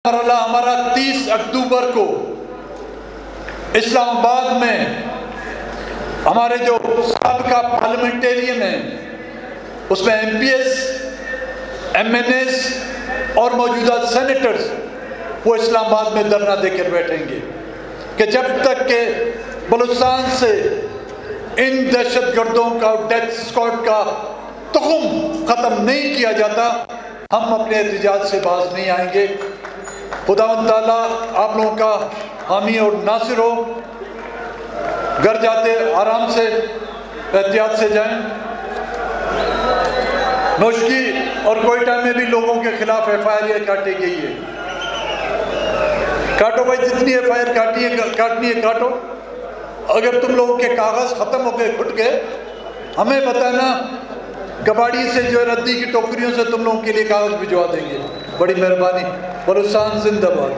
हमारा 30 अक्टूबर को इस्लामाबाद में हमारे जो साबिका पार्लियामेंटेरियन हैं उसमें MPs, MNAs और मौजूदा सेनेटर्स वो इस्लामाबाद में धरना देकर बैठेंगे कि जब तक के बलूचिस्तान से इन दहशतगर्दों का डेथ स्क्वाड का तुखम ख़त्म नहीं किया जाता हम अपने एहतजाज से बाज नहीं आएंगे। खुदावंद ताला आप लोगों का हामी और नासिर हो। घर जाते आराम से एहतियात से जाएं। नौशकी और कोयटा में भी लोगों के खिलाफ FIR काटी गई है। काटो भाई, जितनी FIR काटनी है काटो। अगर तुम लोगों के कागज़ ख़त्म हो गए घुट गए हमें बताना, कबाड़ी से जो रद्दी की टोकरियों से तुम लोगों के लिए कागज़ भिजवा देंगे। बड़ी मेहरबानी। बलूचिस्तान जिंदाबाद।